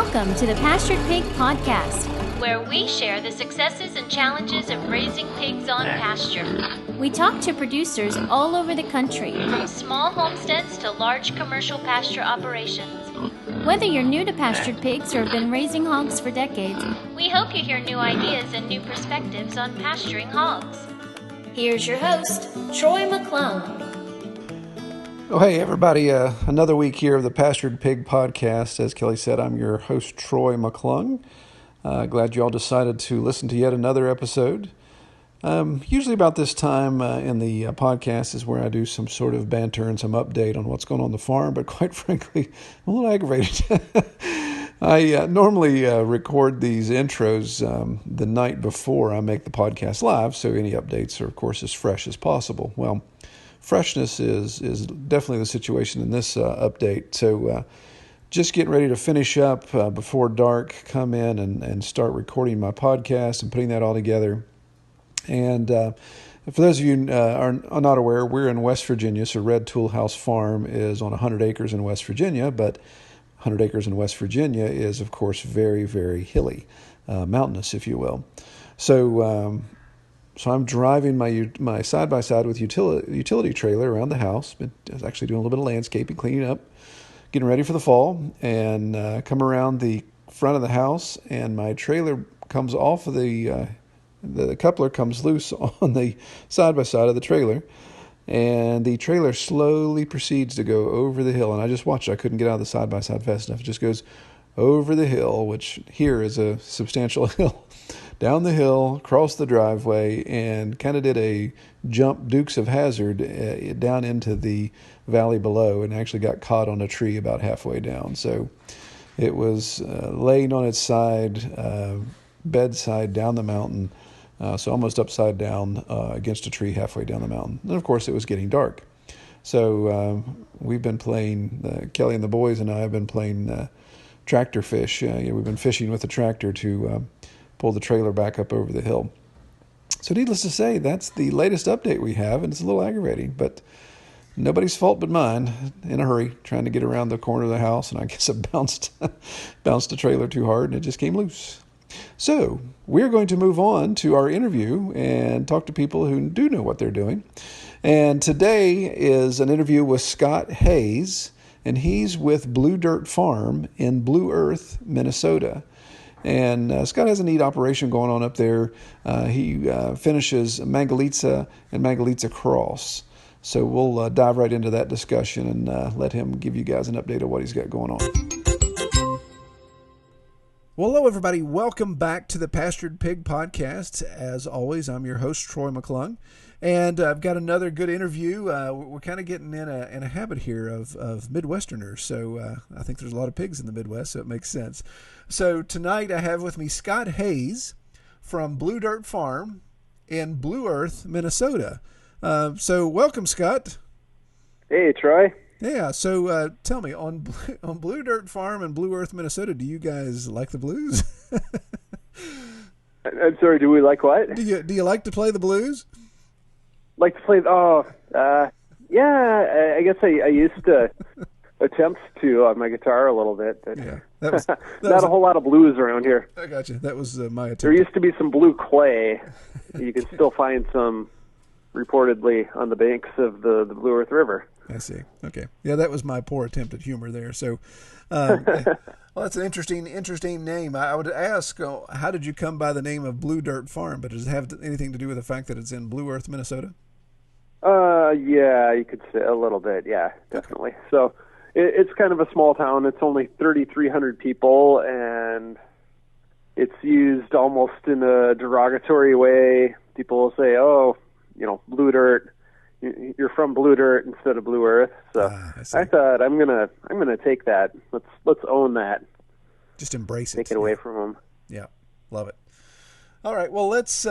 Welcome to the Pastured Pig Podcast, where we share the successes and challenges of raising pigs on pasture. We talk to producers all over the country, from small homesteads to large commercial pasture operations. Whether you're new to pastured pigs or have been raising hogs for decades, we hope you hear new ideas and new perspectives on pasturing hogs. Here's your host, Troy McClung. Oh, hey, everybody. Another week here of the Pastured Pig Podcast. As Kelly said, I'm your host, Troy McClung. Glad you all decided to listen to yet another episode. Usually about this time in the podcast is where I do some sort of banter and some update on what's going on the farm, but quite frankly, I'm a little aggravated. I normally record these intros the night before I make the podcast live, so any updates are, of course, as fresh as possible. Well, freshness is definitely the situation in this update. So just getting ready to finish up before dark, come in and start recording my podcast and putting that all together. And for those of you are not aware, we're in West Virginia. So Red Tool House Farm is on 100 acres in West Virginia, but 100 acres in West Virginia is, of course, very, very hilly, mountainous, if you will. So I'm driving my side-by-side with utility trailer around the house. I was actually doing a little bit of landscaping, cleaning up, getting ready for the fall, and come around the front of the house, and my trailer comes off of the coupler comes loose on the side-by-side of the trailer, and the trailer slowly proceeds to go over the hill. And I just watched it. I couldn't get out of the side-by-side fast enough. It just goes over the hill, which here is a substantial hill, down the hill, across the driveway, and kind of did a jump Dukes of Hazzard down into the valley below, and actually got caught on a tree about halfway down. So it was laying on its side, bedside down the mountain, so almost upside down against a tree halfway down the mountain. And of course, it was getting dark. So we've been playing, Kelly and the boys and I have been playing tractor fish. We've been fishing with the tractor to pull the trailer back up over the hill. So needless to say, that's the latest update we have, and it's a little aggravating, but nobody's fault but mine. In a hurry, trying to get around the corner of the house, and I guess it bounced the trailer too hard, and it just came loose. So we're going to move on to our interview and talk to people who do know what they're doing. And today is an interview with Scott Hayes, and he's with Blue Dirt Farm in Blue Earth, Minnesota. And Scott has a neat operation going on up there. He finishes Mangalitsa and Mangalitsa Cross. So we'll dive right into that discussion and let him give you guys an update of what he's got going on. Well, hello, everybody. Welcome back to the Pastured Pig Podcast. As always, I'm your host, Troy McClung. And I've got another good interview. We're kind of getting in a habit here of Midwesterners. So I think there's a lot of pigs in the Midwest, so it makes sense. So tonight I have with me Scott Hayes from Blue Dirt Farm in Blue Earth, Minnesota. So welcome, Scott. Hey, Troy. Yeah, so tell me, on Blue Dirt Farm in Blue Earth, Minnesota, do you guys like the blues? I'm sorry, do we like what? Do you like to play the blues? Like to play, yeah, I guess I used to attempt to on my guitar a little bit. But yeah, that was not a whole lot of blues around here. I got you. That was my attempt. There used to be some blue clay. You can still find some reportedly on the banks of the Blue Earth River. I see. Okay. Yeah, that was my poor attempt at humor there. So, well, that's an interesting name. I would ask, how did you come by the name of Blue Dirt Farm? But does it have anything to do with the fact that it's in Blue Earth, Minnesota? Yeah, you could say a little bit. Yeah, definitely. Okay. So it's kind of a small town. It's only 3,300 people, and it's used almost in a derogatory way. People will say, "Oh, Blue Dirt. You're from Blue Dirt instead of Blue Earth." So I thought I'm gonna take that. Let's own that. Just embrace it. Take it away from them. Yeah, love it. All right, well let's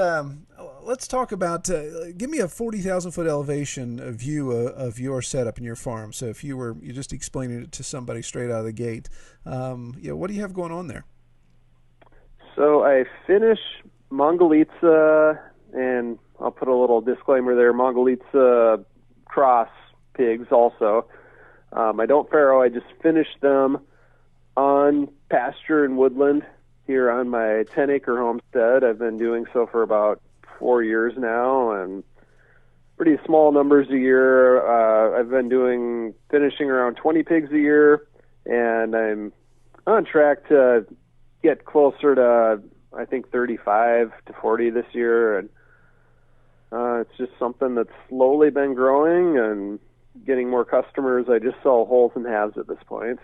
talk about. Give me a 40,000 foot elevation view of your setup in your farm. So if you're just explaining it to somebody straight out of the gate, what do you have going on there? So I finish Mangalitsa, and I'll put a little disclaimer there, Mangalitsa cross pigs also. I don't farrow, I just finish them on pasture and woodland here on my 10-acre homestead. I've been doing so for about 4 years now, and pretty small numbers a year. I've been finishing around 20 pigs a year, and I'm on track to get closer to, I think, 35 to 40 this year. And it's just something that's slowly been growing and getting more customers. I just sell wholes and halves at this point,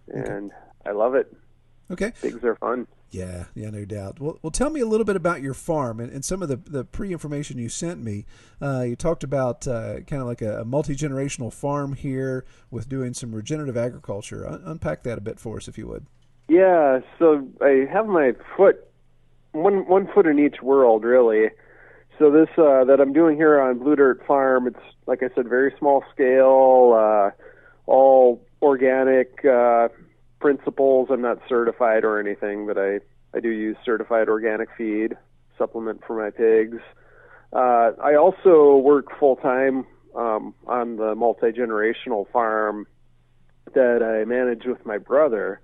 and I love it. Okay. Pigs are fun. Yeah, no doubt. Well, tell me a little bit about your farm and some of the pre-information you sent me. You talked about kind of like a multi-generational farm here with doing some regenerative agriculture. Unpack that a bit for us, if you would. Yeah, so I have my one foot in each world, really. So this that I'm doing here on Blue Dirt Farm, it's, like I said, very small scale, all organic principles. I'm not certified or anything, but I do use certified organic feed supplement for my pigs. I also work full-time on the multi-generational farm that I manage with my brother,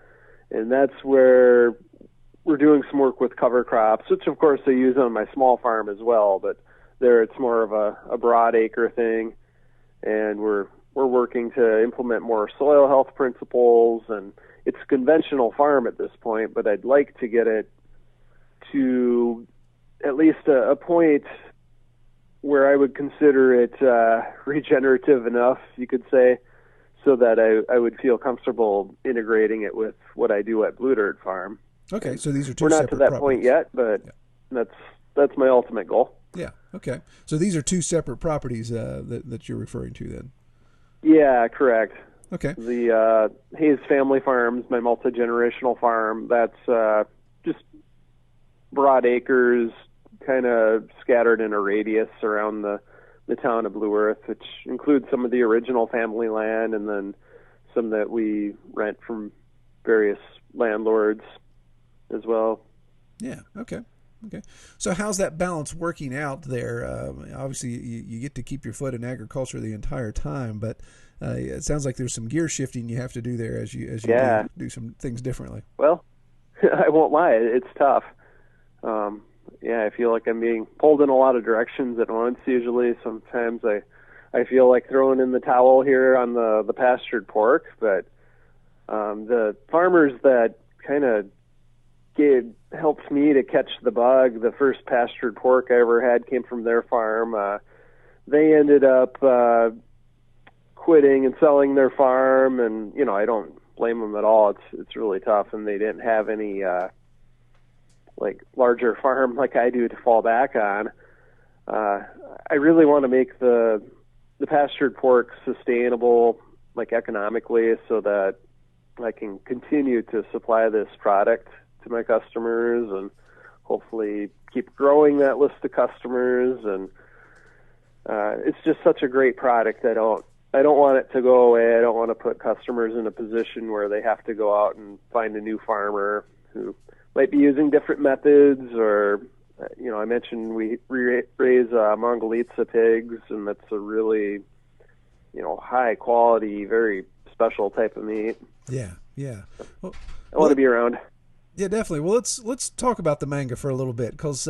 and that's where we're doing some work with cover crops, which of course I use on my small farm as well, but there it's more of a broad acre thing, and we're working to implement more soil health principles, and it's a conventional farm at this point, but I'd like to get it to at least a point where I would consider it regenerative enough, you could say, so that I would feel comfortable integrating it with what I do at Blue Dirt Farm. Okay, so these are two We're not separate to that properties. point yet, but that's my ultimate goal. Yeah, okay. So these are two separate properties that you're referring to then? Yeah, correct. Okay. The Hayes Family Farms, my multi-generational farm, that's just broad acres, kind of scattered in a radius around the town of Blue Earth, which includes some of the original family land and then some that we rent from various landlords as well. Yeah, okay. So how's that balance working out there? Obviously, you get to keep your foot in agriculture the entire time, but it sounds like there's some gear shifting you have to do there as you do some things differently. Well, I won't lie, it's tough. I feel like I'm being pulled in a lot of directions at once usually. Sometimes I feel like throwing in the towel here on the pastured pork, but the farmers that kind of helped me to catch the bug, the first pastured pork I ever had came from their farm. They ended up quitting and selling their farm, and I don't blame them at all. It's really tough, and they didn't have any like larger farm like I do to fall back on. I really want to make the pastured pork sustainable, like economically, so that I can continue to supply this product to my customers and hopefully keep growing that list of customers. And it's just such a great product. I don't want it to go away. I don't want to put customers in a position where they have to go out and find a new farmer who might be using different methods, or I mentioned we raise Mongolitsa pigs, and that's a really high quality, very special type of meat. Yeah. Well, I want to be around. Yeah, definitely. Well, let's talk about the manga for a little bit, because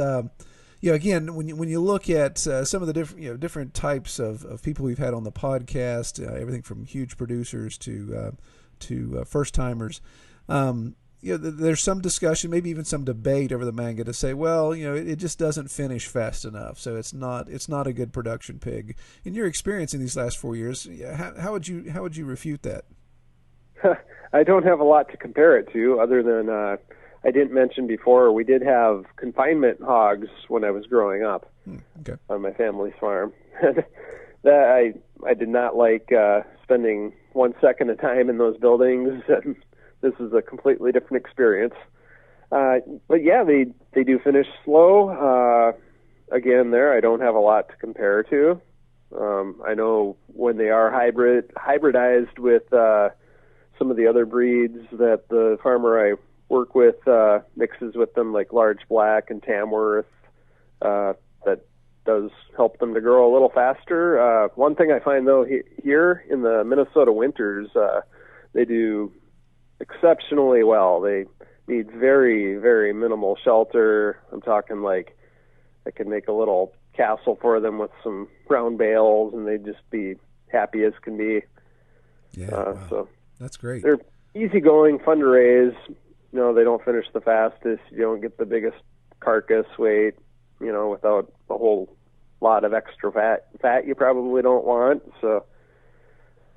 again, when you look at some of the different types of people we've had on the podcast, everything from huge producers to first timers. There's some discussion, maybe even some debate over the manga to say, well, it just doesn't finish fast enough, so it's not a good production pig. In your experience in these last 4 years, how would you refute that? I don't have a lot to compare it to, other than I didn't mention before, we did have confinement hogs when I was growing up on my family's farm. That I did not like spending 1 second of time in those buildings. This is a completely different experience. But yeah, they do finish slow. Again, there I don't have a lot to compare to. I know when they are hybridized with some of the other breeds that the farmer I work with mixes with them, like large black and Tamworth, that does help them to grow a little faster. One thing I find though here in the Minnesota winters, they do exceptionally well. They need very, very minimal shelter. I'm talking like I could make a little castle for them with some round bales, and they'd just be happy as can be. Yeah, wow. So that's great. They're easygoing, fun to raise. They don't finish the fastest. You don't get the biggest carcass weight, without a whole lot of extra fat you probably don't want. So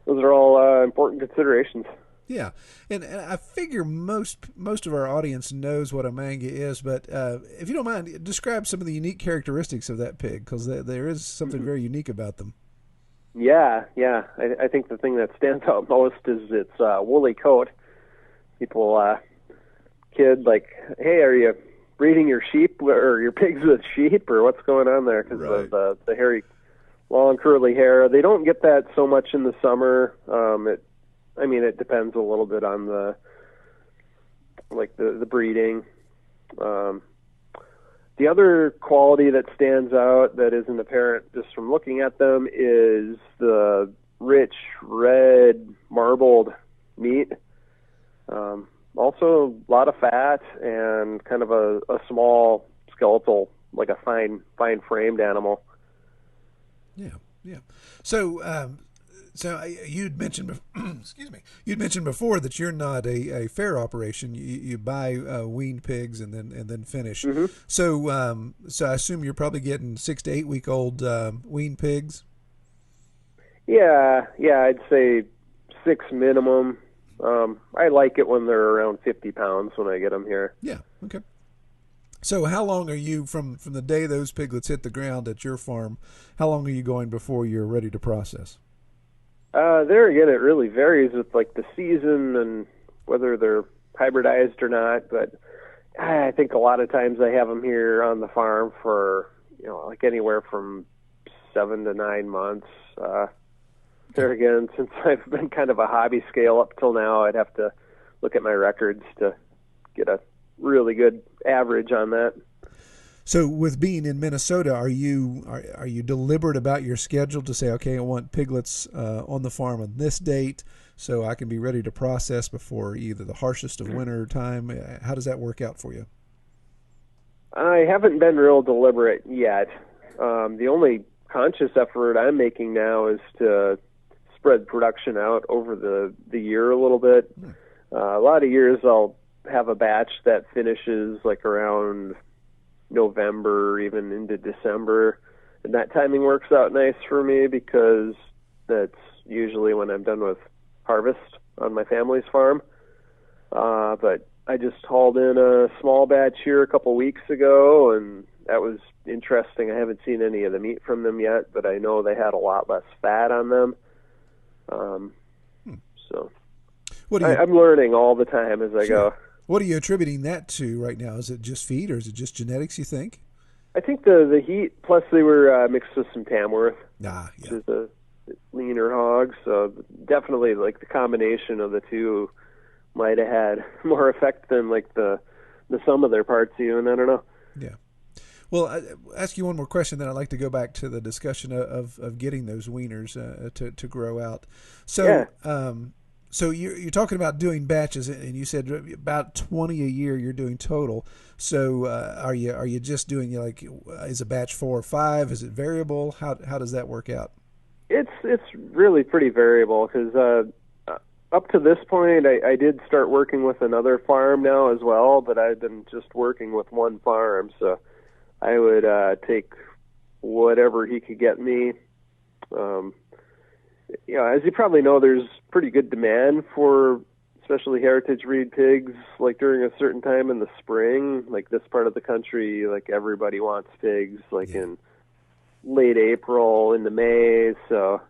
those are all important considerations. Yeah, and I figure most of our audience knows what a manga is, but if you don't mind, describe some of the unique characteristics of that pig, because there is something very unique about them. Yeah. I think the thing that stands out most is its woolly coat. People kid like, hey, are you breeding your sheep or your pigs with sheep, or what's going on there? Because of the hairy, long curly hair. They don't get that so much in the summer. It depends a little bit on the breeding. The other quality that stands out that isn't apparent just from looking at them is the rich red marbled meat. Also a lot of fat and kind of a small skeletal, like a fine framed animal. Yeah. So you'd mentioned, excuse me, you'd mentioned before that you're not a fair operation. You buy weaned pigs and then finish. Mm-hmm. So I assume you're probably getting 6 to 8 week old weaned pigs. Yeah, I'd say 6 minimum. I like it when they're around 50 pounds when I get them here. Yeah. Okay. So how long are you from the day those piglets hit the ground at your farm? How long are you going before you're ready to process? There again, it really varies with like the season and whether they're hybridized or not. But I think a lot of times I have them here on the farm for like anywhere from 7 to 9 months. There again, since I've been kind of a hobby scale up till now, I'd have to look at my records to get a really good average on that. So with being in Minnesota, are you deliberate about your schedule to say, okay, I want piglets on the farm on this date so I can be ready to process before either the harshest of winter time? How does that work out for you? I haven't been real deliberate yet. The only conscious effort I'm making now is to spread production out over the year a little bit. A lot of years I'll have a batch that finishes like around November, even into December, and that timing works out nice for me because that's usually when I'm done with harvest on my family's farm. But I just hauled in a small batch here a couple weeks ago, and that was interesting. I haven't seen any of the meat from them yet, but I know they had a lot less fat on them. So I'm learning all the time as I go. What are you attributing that to right now? Is it just feed or is it just genetics, you think? I think the heat, plus they were mixed with some Tamworth, which is a leaner hog. So definitely like the combination of the two might have had more effect than like the sum of their parts even. I don't know. Yeah. Well, I'll ask you one more question, then I'd like to go back to the discussion of getting those weaners to grow out. So, so you're talking about doing batches, and you said about 20 a year you're doing total. So are you just doing is a batch 4 or 5? Is it variable? How does that work out? It's really pretty variable because up to this point I did start working with another farm now as well, but I've been just working with one farm, so I would take whatever he could get me. As you probably know, there's pretty good demand for especially heritage breed pigs, like during a certain time in the spring. Like this part of the country, like everybody wants pigs, in late April into May. So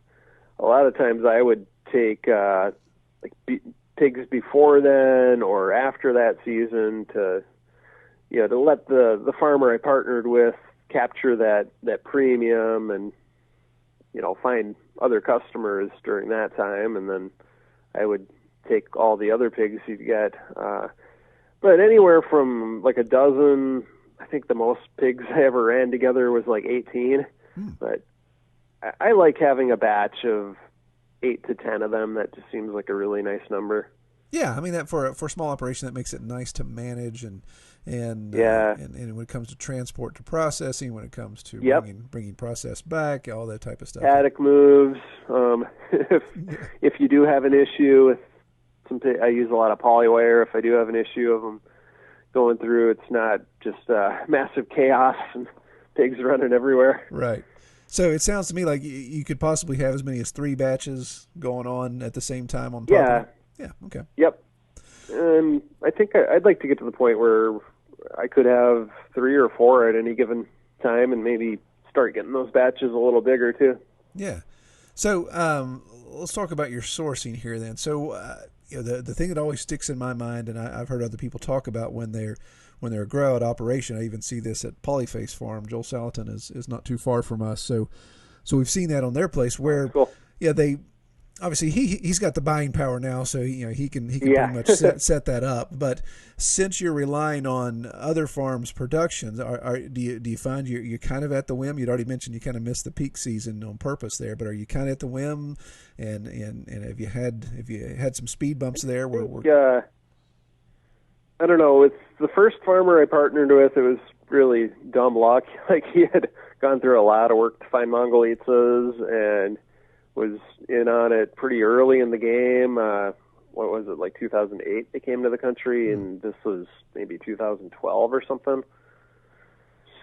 a lot of times I would take pigs before then or after that season to let the farmer I partnered with capture that premium and find other customers during that time, and then I would take all the other pigs you'd get. But anywhere from like a dozen, I think the most pigs I ever ran together was like 18. But I like having a batch of 8 to 10 of them. That just seems like a really nice number. Yeah, I mean that for a small operation that makes it nice to manage and Yeah. And when it comes to transport to processing, when it comes to Yep. bringing process back, all that type of stuff. Attic moves. If Yeah. if you do have an issue with I use a lot of polywire. If I do have an issue of them going through, it's not just massive chaos and pigs running everywhere. Right. So it sounds to me like you could possibly have as many as 3 batches going on at the same time on property. Yeah. Okay. Yep. And I think I'd like to get to the point where I could have 3 or 4 at any given time, and maybe start getting those batches a little bigger too. Yeah. So let's talk about your sourcing here then. So the thing that always sticks in my mind, and I've heard other people talk about when they're a grow out operation. I even see this at Polyface Farm. Joel Salatin is not too far from us, so we've seen that on their place where Cool. they obviously he's got the buying power now, so he can pretty much set that up. But since you're relying on other farms' productions, do you find you're kind of at the whim? You'd already mentioned you kind of missed the peak season on purpose there, but are you kind of at the whim? And have you had some speed bumps there? I don't know. It's the first farmer I partnered with. It was really dumb luck. Like, he had gone through a lot of work to find Mongolietsas and was in on it pretty early in the game. What was it, like 2008 they came to the country, and this was maybe 2012 or something.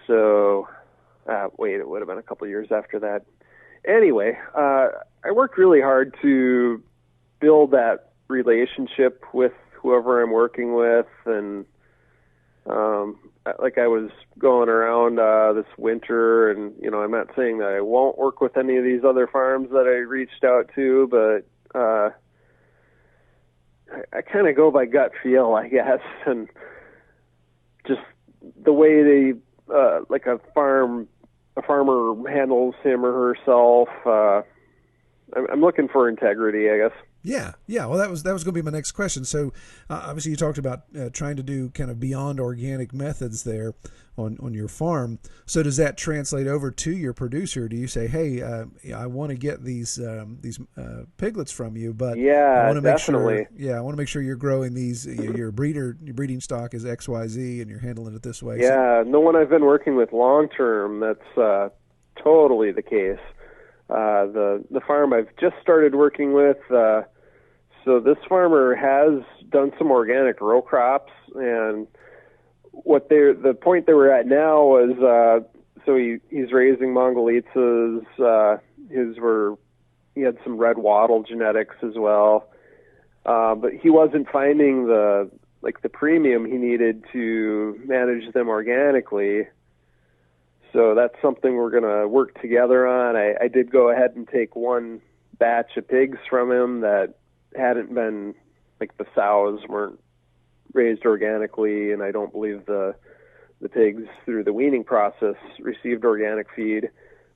So, it would have been a couple of years after that. Anyway, I worked really hard to build that relationship with whoever I'm working with, and like I was going around this winter, and I'm not saying that I won't work with any of these other farms that I reached out to, but I kind of go by gut feel, I guess, and just the way they like a farmer handles him or herself. I'm looking for integrity, I guess. Yeah. Well, that was going to be my next question. So, obviously, you talked about trying to do kind of beyond organic methods there on your farm. So, does that translate over to your producer? Do you say, "Hey, I want to get these piglets from you, but I want to make definitely. sure, I want to make sure you're growing these. Your breeding stock is X, Y, Z, and you're handling it this way." Yeah, no one I've been working with long term. That's totally the case. The farm I've just started working with, so this farmer has done some organic row crops, and the point they were at now was, so he's raising Mongolietsas. He had some red wattle genetics as well, but he wasn't finding the premium he needed to manage them organically. So that's something we're going to work together on. I did go ahead and take one batch of pigs from him that hadn't been, like, the sows weren't raised organically, and I don't believe the pigs through the weaning process received organic feed.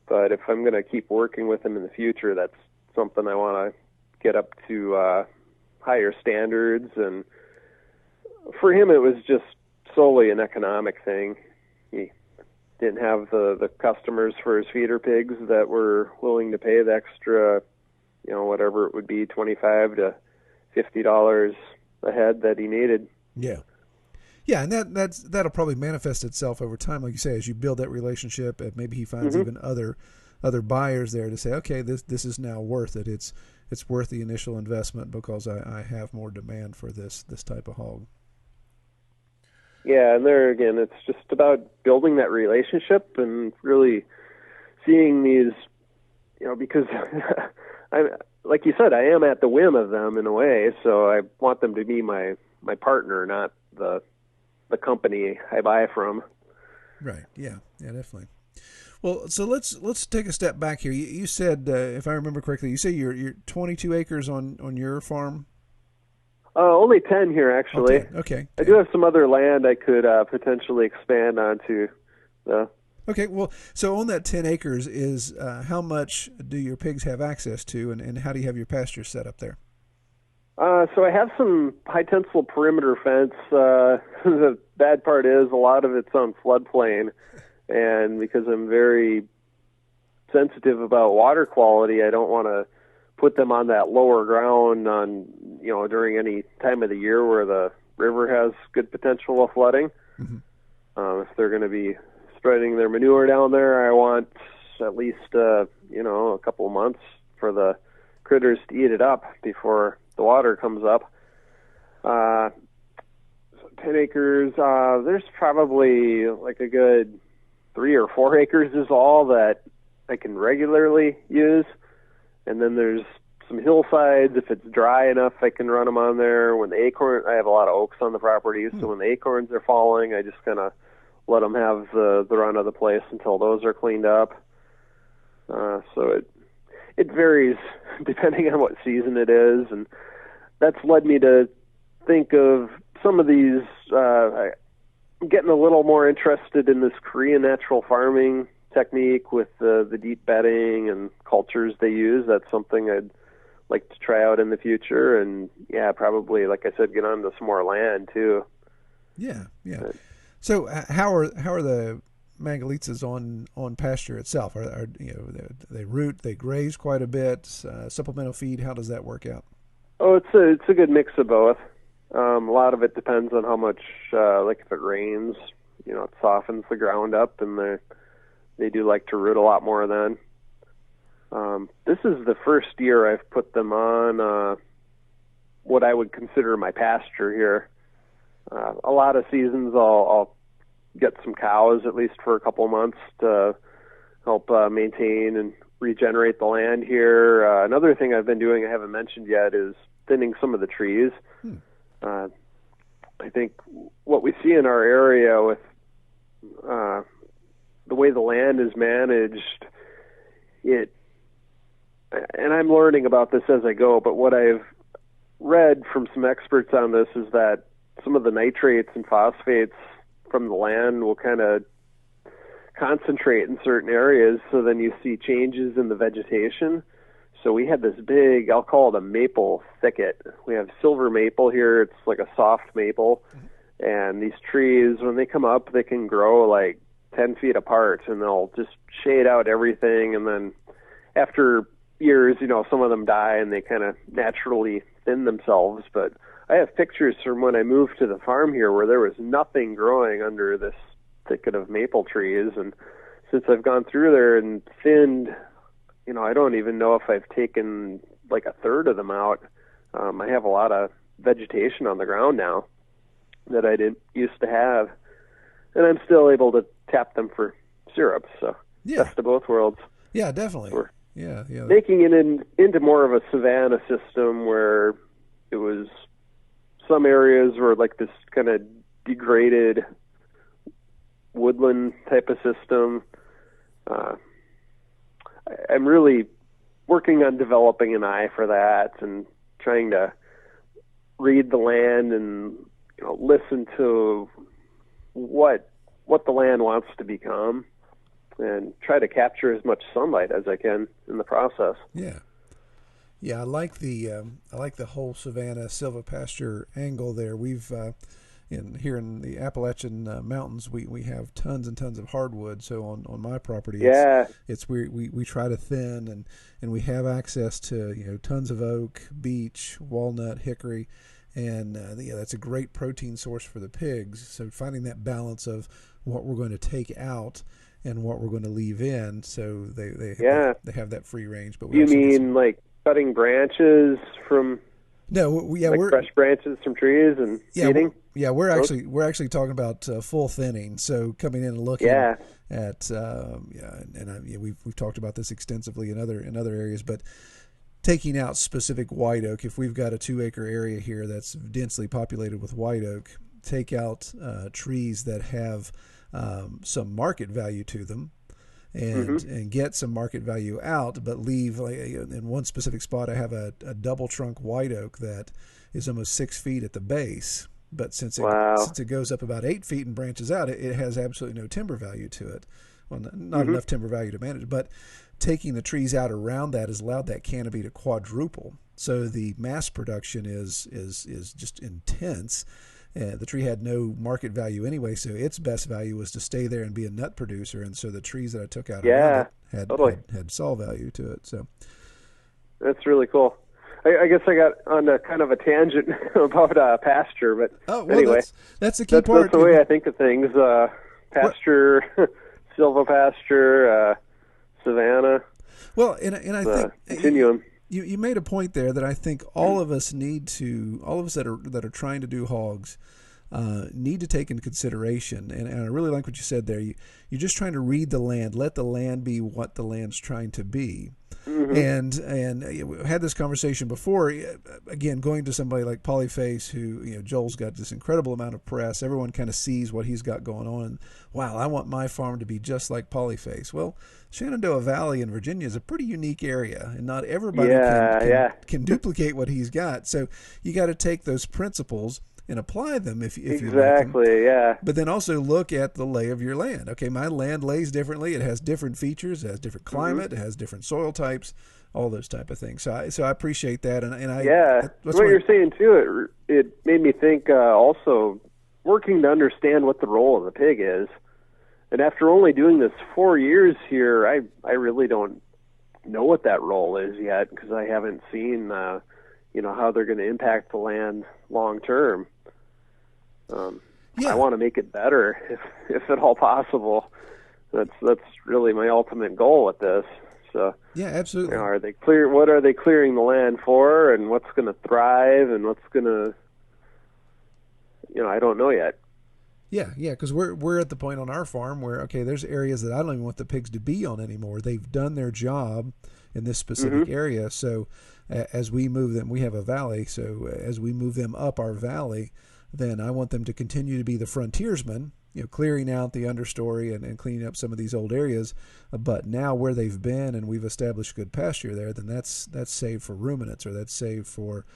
But if I'm going to keep working with him in the future, that's something I want to get up to higher standards. And for him, it was just solely an economic thing. He didn't have the customers for his feeder pigs that were willing to pay the extra, whatever it would be, $25 to $50 a head that he needed. Yeah, and that'll probably manifest itself over time, like you say, as you build that relationship. And maybe he finds even other buyers there to say, okay, this is now worth it. It's worth the initial investment because I have more demand for this type of hog. Yeah, and there again, it's just about building that relationship and really seeing these, because like you said, I am at the whim of them in a way, so I want them to be my partner, not the company I buy from. Right. Yeah, definitely. Well, so let's take a step back here. You said, if I remember correctly, you say you're 22 acres on your farm. Only 10 here, actually. Okay. I do have some other land I could potentially expand onto. Okay, well, so on that 10 acres is how much do your pigs have access to, and how do you have your pasture set up there? So I have some high-tensile perimeter fence. The bad part is a lot of it's on floodplain, and because I'm very sensitive about water quality, I don't want to put them on that lower ground on during any time of the year where the river has good potential of flooding. Mm-hmm. If they're going to be spreading their manure down there, I want at least, a couple of months for the critters to eat it up before the water comes up. 10 acres, there's probably like a good 3 or 4 acres is all that I can regularly use. And then there's some hillsides. If it's dry enough, I can run them on there. When the I have a lot of oaks on the property, so when the acorns are falling, I just kind of let them have the run of the place until those are cleaned up. So it varies depending on what season it is, and that's led me to think of some of these. I'm getting a little more interested in this Korean natural farming technique with the deep bedding and cultures they use. That's something I'd like to try out in the future, and probably, like I said, get onto some more land too. Yeah. So how are the Mangalitsa's on pasture itself? Are they root, they graze quite a bit, supplemental feed? How does that work out? Oh, it's a good mix of both. A lot of it depends on how much, like if it rains, it softens the ground up, and they do like to root a lot more then. This is the first year I've put them on what I would consider my pasture here. A lot of seasons I'll get some cows at least for a couple of months to help maintain and regenerate the land here. Another thing I've been doing I haven't mentioned yet is thinning some of the trees. I think what we see in our area with the way the land is managed, and I'm learning about this as I go, but what I've read from some experts on this is that some of the nitrates and phosphates from the land will kind of concentrate in certain areas, so then you see changes in the vegetation. So we had this big, I'll call it a maple thicket. We have silver maple here. It's like a soft maple. And these trees, when they come up, they can grow like 10 feet apart, and they'll just shade out everything. And then after years, some of them die and they kind of naturally thin themselves. But I have pictures from when I moved to the farm here where there was nothing growing under this thicket of maple trees. And since I've gone through there and thinned, I don't even know if I've taken like a third of them out. I have a lot of vegetation on the ground now that I didn't used to have, and I'm still able to tap them for syrup. So best of both worlds. Yeah, definitely. Yeah. Making it into more of a savanna system where it was some areas were like this kind of degraded woodland type of system. I'm really working on developing an eye for that and trying to read the land and listen to what the land wants to become and try to capture as much sunlight as I can in the process. Yeah, I like the whole savanna silvopasture angle there. We've here in the Appalachian mountains, we have tons and tons of hardwood. So on my property, it's we try to thin and we have access to tons of oak, beech, walnut, hickory, and that's a great protein source for the pigs. So finding that balance of what we're going to take out and what we're going to leave in, so they have that free range. But you mean like cutting branches from? No, we're fresh branches from trees and feeding. We're actually talking about full thinning. So coming in and looking at we've talked about this extensively in other areas, but taking out specific white oak. If we've got a 2-acre area here that's densely populated with white oak, take out trees that have some market value to them. And get some market value out, but leave in one specific spot. I have a double trunk white oak that is almost 6 feet at the base, but since it goes up about 8 feet and branches out, it has absolutely no timber value to it. Well, not enough timber value to manage, but taking the trees out around that has allowed that canopy to quadruple. So the mass production is just intense. The tree had no market value anyway, so its best value was to stay there and be a nut producer. And so the trees that I took out around it had saw value to it. So that's really cool. I guess I got on a kind of a tangent about pasture, but anyway, that's the key part. That's the way I think of things. Pasture, silvopasture, savanna. Well, and I think continuum. You made a point there that I think all of us that are trying to do hogs need to take into consideration. And I really like what you said there. You're just trying to read the land, let the land be what the land's trying to be. Mm-hmm. And we had this conversation before. Again, going to somebody like Polyface, who Joel's got this incredible amount of press. Everyone kind of sees what he's got going on. And, wow, I want my farm to be just like Polyface. Well, Shenandoah Valley in Virginia is a pretty unique area, and not everybody can duplicate what he's got. So you got to take those principles and apply them if you like them. Yeah. But then also look at the lay of your land. Okay, my land lays differently. It has different features. It has different climate. It has different soil types. All those type of things. So I appreciate that. And what you're saying too, it made me think also working to understand what the role of the pig is. And after only doing this 4 years here, I really don't know what that role is yet, because I haven't seen how they're going to impact the land long term. I want to make it better if at all possible. That's really my ultimate goal with this. So yeah, absolutely. Are they clear? What are they clearing the land for, and what's going to thrive, and what's going to, I don't know yet. Yeah, because we're at the point on our farm where, okay, there's areas that I don't even want the pigs to be on anymore. They've done their job in this specific area. So as we move them, we have a valley. So as we move them up our valley, then I want them to continue to be the frontiersmen, clearing out the understory and cleaning up some of these old areas. But now where they've been and we've established good pasture there, then that's saved for ruminants, or that's saved for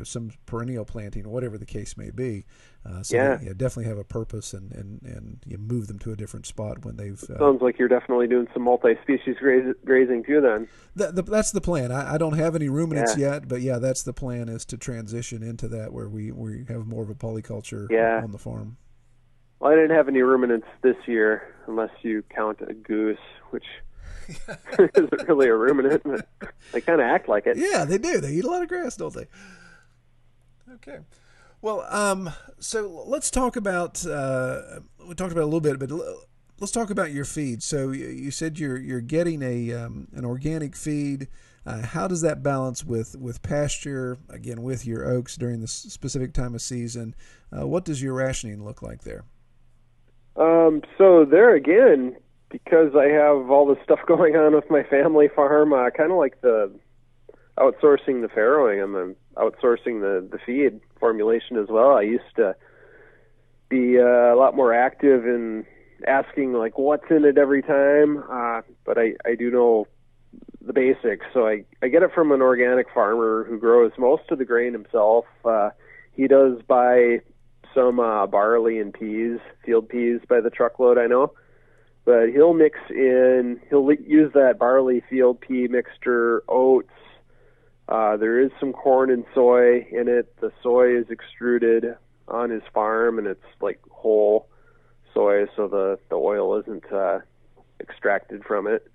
some perennial planting, or whatever the case may be. They definitely have a purpose, and you move them to a different spot when they've. Sounds like you're definitely doing some multi-species grazing too. Then that's the plan. I don't have any ruminants yet, but that's the plan, is to transition into that where we have more of a polyculture on the farm. Well, I didn't have any ruminants this year, unless you count a goose, which isn't really a ruminant, but they kind of act like it. Yeah, they do. They eat a lot of grass, don't they? Okay. Well, so let's talk about. We talked about it a little bit, but let's talk about your feed. So you said you're getting an organic feed. How does that balance with pasture? Again, with your oaks during this specific time of season, what does your rationing look like there? So there again, because I have all this stuff going on with my family farm, kind of like the outsourcing the farrowing, I'm outsourcing the feed formulation as well. I used to be a lot more active in asking like what's in it every time, but I do know the basics. So I get it from an organic farmer who grows most of the grain himself. He does buy some barley and peas, field peas by the truckload, I know. But he'll use that barley field pea mixture, oats. There is some corn and soy in it. The soy is extruded on his farm, and it's like whole soy, so the oil isn't extracted from it.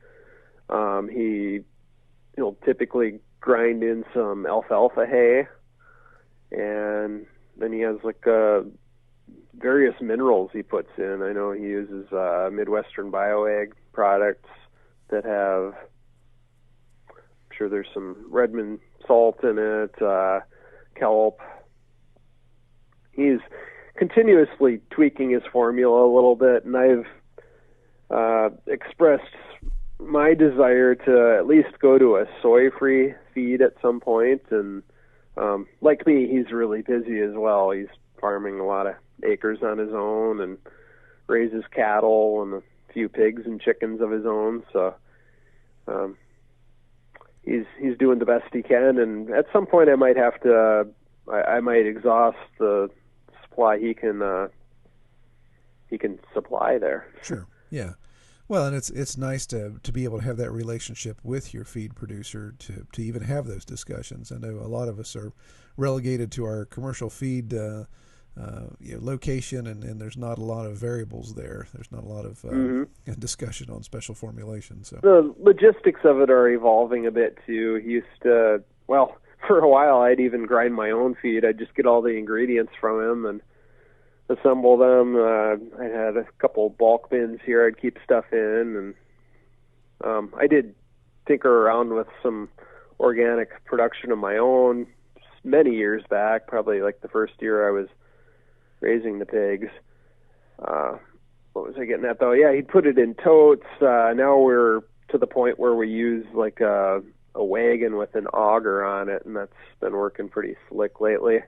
He'll typically grind in some alfalfa hay, and then he has like various minerals he puts in. I know he uses Midwestern BioAg products that have, I'm sure there's some Redmond salt in it, kelp. He's continuously tweaking his formula a little bit, and I've expressed my desire to at least go to a soy-free feed at some point. And like me, he's really busy as well. He's farming a lot of acres on his own and raises cattle and a few pigs and chickens of his own. So he's doing the best he can. And at some point, I might have to. I might exhaust the supply he can supply there. Sure. Yeah. Well, and it's nice to be able to have that relationship with your feed producer to even have those discussions. I know a lot of us are relegated to our commercial feed location, and there's not a lot of variables there. There's not a lot of discussion on special formulation. So the logistics of it are evolving a bit too. He used to, for a while, I'd even grind my own feed. I'd just get all the ingredients from him and assemble them. I had a couple bulk bins here I'd keep stuff in, and I did tinker around with some organic production of my own many years back, probably like the first year I was raising the pigs. What was I getting at though? Yeah, he'd put it in totes. Now we're to the point where we use like a wagon with an auger on it, and that's been working pretty slick lately.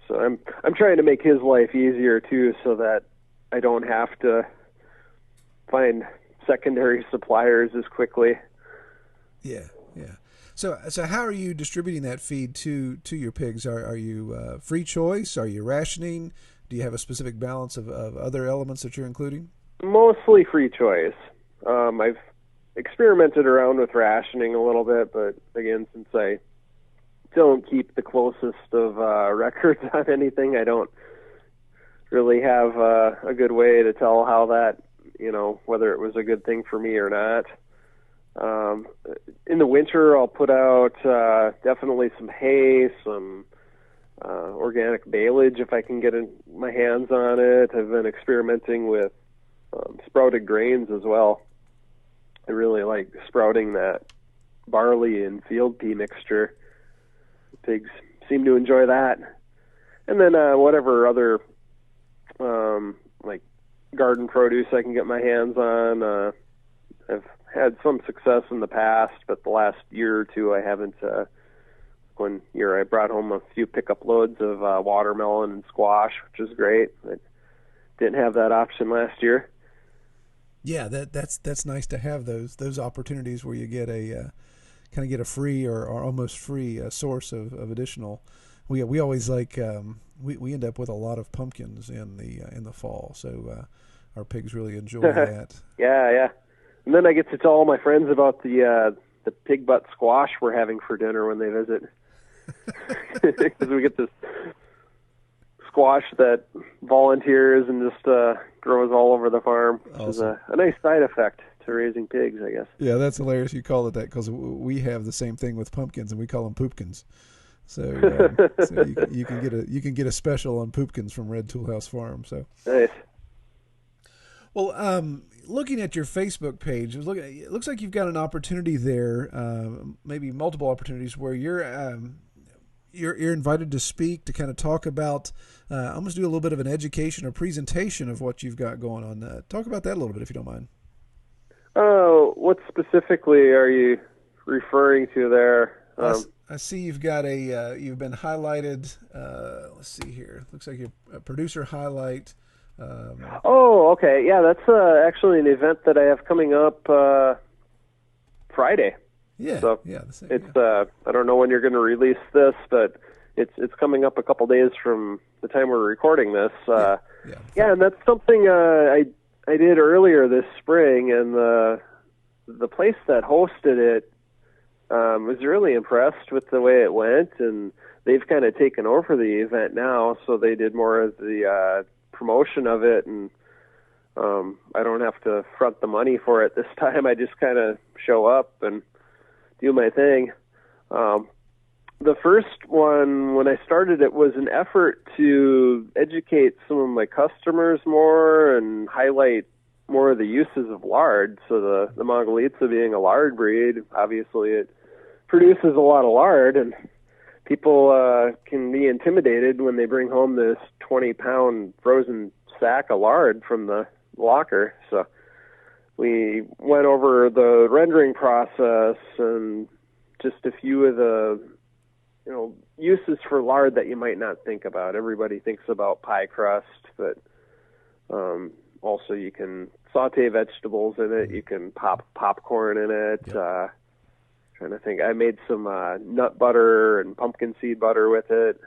So I'm trying to make his life easier too, so that I don't have to find secondary suppliers as quickly. Yeah. So how are you distributing that feed to your pigs? Are you free choice? Are you rationing? Do you have a specific balance of other elements that you're including? Mostly free choice. I've experimented around with rationing a little bit, but again, since I don't keep the closest of records on anything, I don't really have a good way to tell how that, whether it was a good thing for me or not. In the winter, I'll put out definitely some hay, some organic baleage if I can get my hands on it. I've been experimenting with sprouted grains as well. I really like sprouting that barley and field pea mixture. The pigs seem to enjoy that. And then whatever other like garden produce I can get my hands on. I've had some success in the past, but the last year or two I haven't. One year I brought home a few pickup loads of watermelon and squash, which is great. I didn't have that option last year. Yeah, that's nice to have those opportunities where you get a kind of get a free or almost free source of additional. We always like we end up with a lot of pumpkins in the fall, so our pigs really enjoy that. Yeah. And then I get to tell all my friends about the pig butt squash we're having for dinner when they visit. Because we get this squash that volunteers and just grows all over the farm, which is a nice side effect to raising pigs, I guess. Yeah, that's hilarious you call it that, because we have the same thing with pumpkins, and we call them poopkins. So, so you can get a special on poopkins from Red Tool House Farm. So nice. Well, looking at your Facebook page, it looks like you've got an opportunity there, maybe multiple opportunities where you're invited to speak, to kind of talk about, almost do a little bit of an education or presentation of what you've got going on. Talk about that a little bit, if you don't mind. Oh, what specifically are you referring to there? I see you've got you've been highlighted. Let's see here. Looks like a producer highlight. Oh, okay. Yeah, that's actually an event that I have coming up Friday. Yeah. So yeah. It's I don't know when you're going to release this, but it's coming up a couple days from the time we're recording this. Yeah, and that's something I did earlier this spring, and the place that hosted it was really impressed with the way it went, and they've kind of taken over the event now, so they did more of the promotion of it, and I don't have to front the money for it this time. I just kind of show up and do my thing. The first one, when I started it, was an effort to educate some of my customers more and highlight more of the uses of lard. So the Mongolitsa being a lard breed, obviously it produces a lot of lard, and people can be intimidated when they bring home this 20-pound frozen sack of lard from the locker. So we went over the rendering process and just a few of the uses for lard that you might not think about. Everybody thinks about pie crust, but also you can saute vegetables in it. You can pop popcorn in it. Yep. Trying to think. I made some nut butter and pumpkin seed butter with it.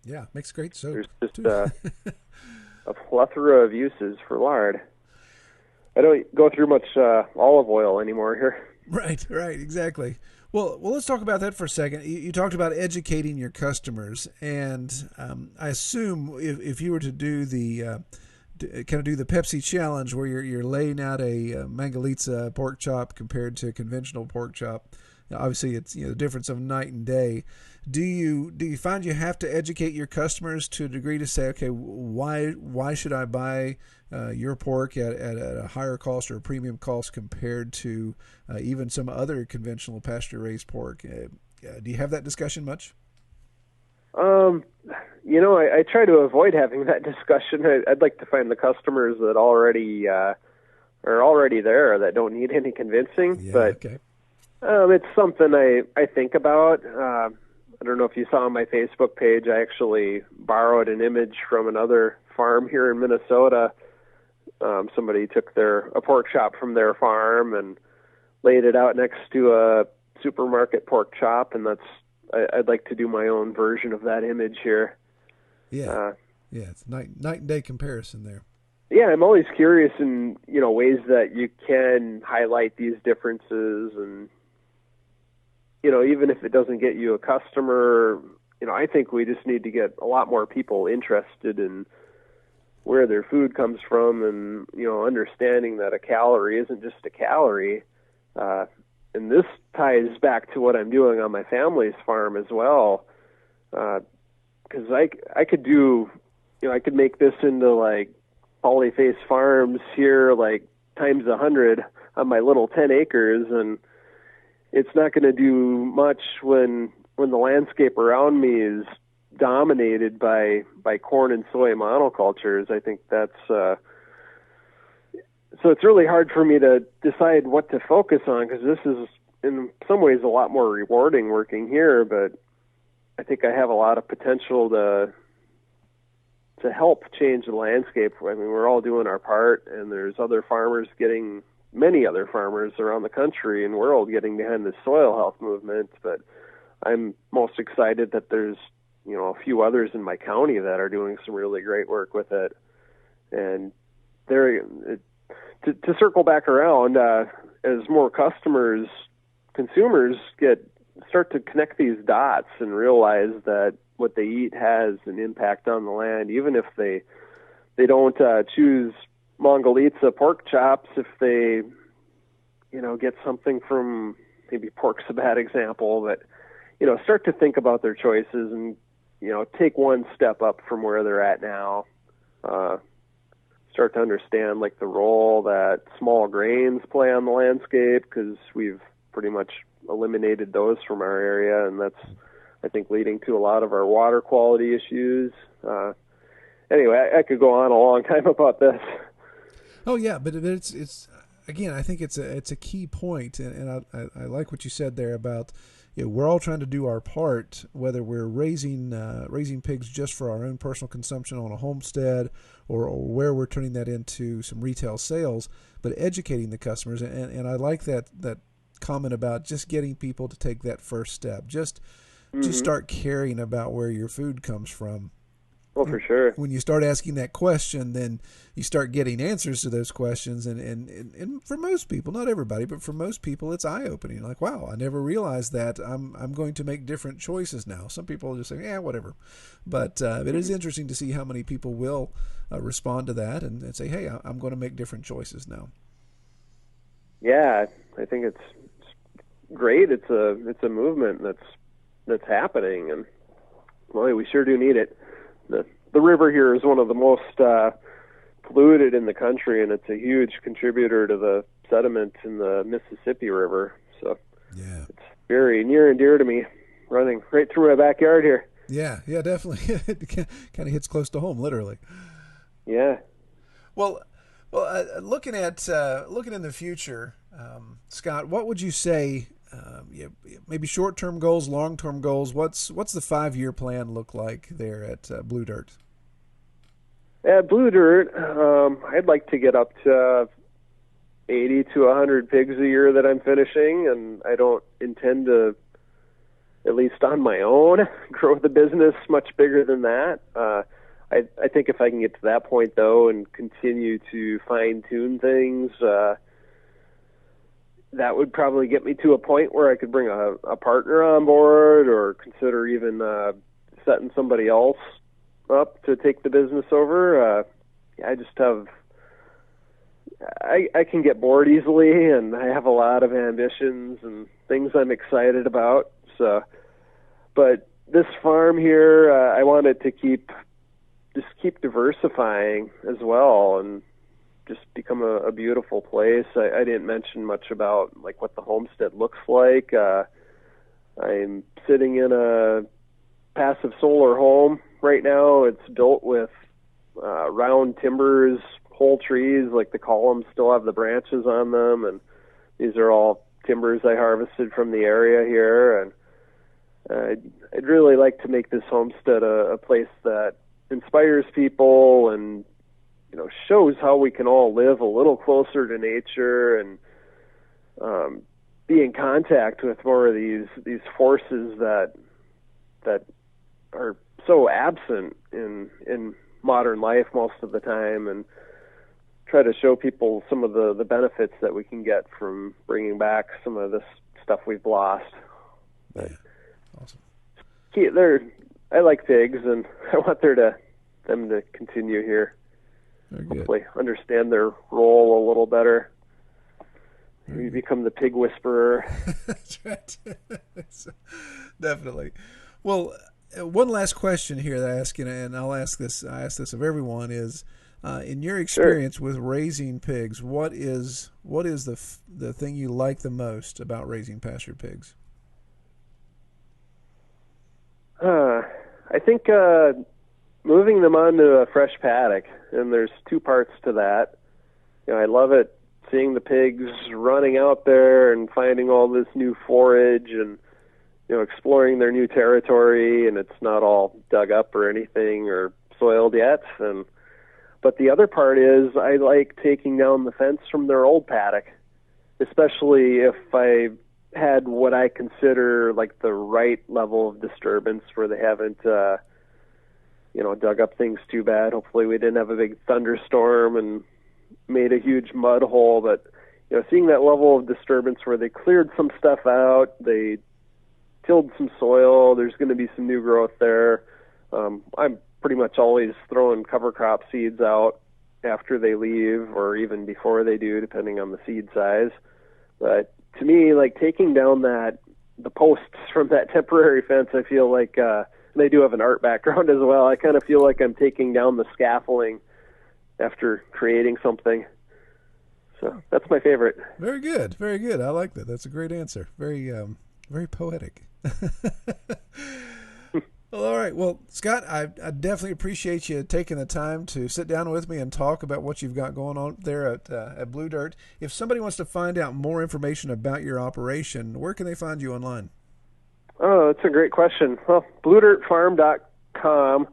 Yeah, makes great soap. There's just a plethora of uses for lard. I don't go through much olive oil anymore here. Right, exactly. Well, let's talk about that for a second. You talked about educating your customers, and I assume if you were to do the Pepsi challenge, where you're laying out a Mangalitsa pork chop compared to a conventional pork chop, obviously it's the difference of night and day. Do you find you have to educate your customers to a degree to say, okay, why should I buy your pork at a higher cost or a premium cost compared to even some other conventional pasture raised pork? Do you have that discussion much? I try to avoid having that discussion. I'd like to find the customers that already are already there that don't need any convincing. Yeah, but okay. It's something I think about. I don't know if you saw on my Facebook page, I actually borrowed an image from another farm here in Minnesota. Somebody took a pork chop from their farm and laid it out next to a supermarket pork chop, and I'd like to do my own version of that image here. Yeah, it's night and day comparison there. Yeah, I'm always curious in ways that you can highlight these differences, and even if it doesn't get you a customer, I think we just need to get a lot more people interested in where their food comes from, and understanding that a calorie isn't just a calorie. And this ties back to what I'm doing on my family's farm as well, because I could do, I could make this into like polyface farms here, like times 100 on my little 10 acres, and it's not going to do much when the landscape around me is dominated by corn and soy monocultures. I think that's so it's really hard for me to decide what to focus on, because this is in some ways a lot more rewarding working here, but I think I have a lot of potential to help change the landscape. I mean, we're all doing our part, and there's many other farmers around the country and world getting behind the soil health movement, but I'm most excited that there's a few others in my county that are doing some really great work with it. And to circle back around, as more consumers start to connect these dots and realize that what they eat has an impact on the land, even if they don't choose Mongolica pork chops, if they get something from, maybe pork's a bad example, but start to think about their choices and take one step up from where they're at now. Start to understand like the role that small grains play on the landscape, because we've pretty much eliminated those from our area, and that's, I think, leading to a lot of our water quality issues. Anyway, I could go on a long time about this. Oh yeah, but it's again, I think it's a key point, and I like what you said there about we're all trying to do our part, whether we're raising pigs just for our own personal consumption on a homestead, or where we're turning that into some retail sales, but educating the customers. And I like that comment about just getting people to take that first step, just start caring about where your food comes from. Well, for sure. When you start asking that question, then you start getting answers to those questions. And for most people, not everybody, but for most people, it's eye-opening. Like, wow, I never realized that. I'm going to make different choices now. Some people just say, yeah, whatever. But it is interesting to see how many people will respond to that and say, hey, I'm going to make different choices now. Yeah, I think it's great. It's a movement that's happening, and boy, we sure do need it. The river here is one of the most polluted in the country, and it's a huge contributor to the sediment in the Mississippi River. So yeah, it's very near and dear to me, running right through my backyard here. Yeah, definitely. It kind of hits close to home, literally. Yeah. Well, looking in the future, Scott, what would you say? Maybe short-term goals, long-term goals. What's the 5-year plan look like there at Blue Dirt? At Blue Dirt, I'd like to get up to 80 to 100 pigs a year that I'm finishing, and I don't intend to, at least on my own, grow the business much bigger than that. I think if I can get to that point, though, and continue to fine-tune things, that would probably get me to a point where I could bring a partner on board, or consider even setting somebody else up to take the business over. I just have, I can get bored easily, and I have a lot of ambitions, and things I'm excited about. So, but this farm here, I wanted to keep diversifying as well and just become a beautiful place. I didn't mention much about like what the homestead looks like. I'm sitting in a passive solar home right now. It's built with round timbers, whole trees, like the columns still have the branches on them, and these are all timbers I harvested from the area here. And I'd really like to make this homestead a place that inspires people and shows how we can all live a little closer to nature and be in contact with more of these forces that are so absent in modern life most of the time, and try to show people some of the benefits that we can get from bringing back some of this stuff we've lost. Yeah. Awesome. I like pigs, and I want them to continue here. Very good. Hopefully understand their role a little better. We become the pig whisperer. That's right. Definitely. Well, one last question here that I ask, and I ask this of everyone, is in your experience with raising pigs, what is the thing you like the most about raising pastured pigs? I think moving them onto a fresh paddock, and there's two parts to that. I love it seeing the pigs running out there and finding all this new forage and exploring their new territory, and it's not all dug up or anything or soiled yet. But the other part is I like taking down the fence from their old paddock, especially if I had what I consider like the right level of disturbance where they haven't dug up things too bad. Hopefully we didn't have a big thunderstorm and made a huge mud hole, but seeing that level of disturbance where they cleared some stuff out, they tilled some soil, there's going to be some new growth there. I'm pretty much always throwing cover crop seeds out after they leave or even before they do, depending on the seed size. But to me, like taking down the posts from that temporary fence, I feel like, and I do have an art background as well, I kind of feel like I'm taking down the scaffolding after creating something. So that's my favorite. Very good. Very good. I like that. That's a great answer. Very, very poetic. Well, all right. Well, Scott, I definitely appreciate you taking the time to sit down with me and talk about what you've got going on there at Blue Dirt. If somebody wants to find out more information about your operation, where can they find you online? Oh, that's a great question. Well, bluedirtfarm.com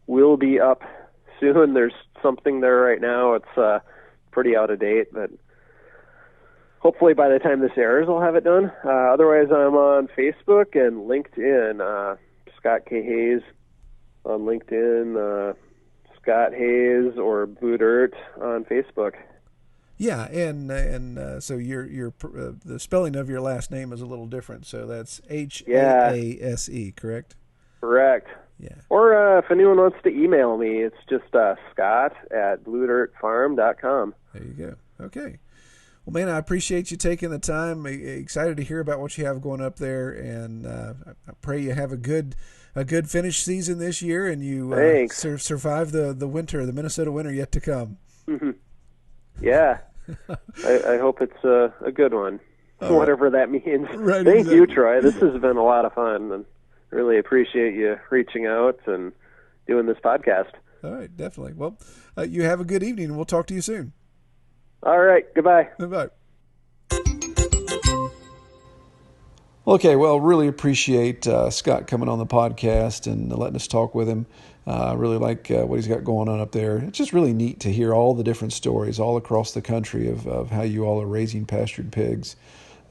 will be up soon. There's something there right now. It's pretty out of date, but hopefully by the time this airs, I'll have it done. Otherwise, I'm on Facebook and LinkedIn. Scott K. Hayes on LinkedIn, Scott Hayes or Blue Dirt on Facebook. Yeah, and so your the spelling of your last name is a little different. So that's Haase, correct? Correct. Yeah. Or if anyone wants to email me, it's just scott@bluedirtfarm.com. There you go. Okay. Well, man, I appreciate you taking the time. Excited to hear about what you have going up there, and I pray you have a good finish season this year, and you survive the winter, the Minnesota winter yet to come. Mm-hmm. Yeah, I hope it's a good one, whatever that means. Right, Thank you, Troy. This has been a lot of fun, and really appreciate you reaching out and doing this podcast. All right, definitely. Well, you have a good evening, and we'll talk to you soon. All right, goodbye. Goodbye. Okay, well, really appreciate Scott coming on the podcast and letting us talk with him. I really like what he's got going on up there. It's just really neat to hear all the different stories all across the country of how you all are raising pastured pigs.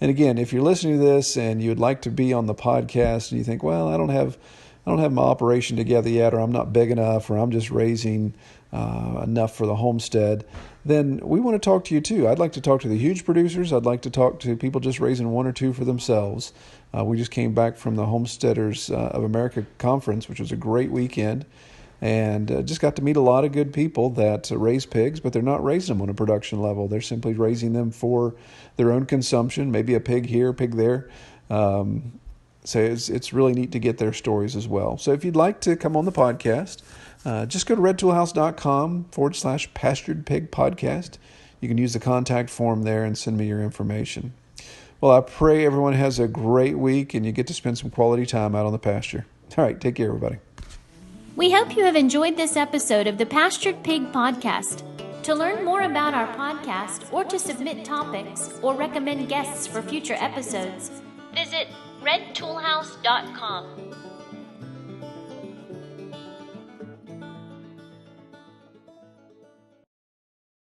And again, if you're listening to this and you would like to be on the podcast and you think, well, I don't have my operation together yet, or I'm not big enough, or I'm just raising enough for the homestead, then we want to talk to you too. I'd like to talk to the huge producers. I'd like to talk to people just raising one or two for themselves. We just came back from the Homesteaders of America conference, which was a great weekend. and just got to meet a lot of good people that raise pigs, but they're not raising them on a production level. They're simply raising them for their own consumption, maybe a pig here, a pig there. So it's really neat to get their stories as well. So if you'd like to come on the podcast, just go to redtoolhouse.com/pastured pig podcast. You can use the contact form there and send me your information. Well, I pray everyone has a great week and you get to spend some quality time out on the pasture. All right, take care, everybody. We hope you have enjoyed this episode of the Pastured Pig Podcast. To learn more about our podcast or to submit topics or recommend guests for future episodes, visit redtoolhouse.com.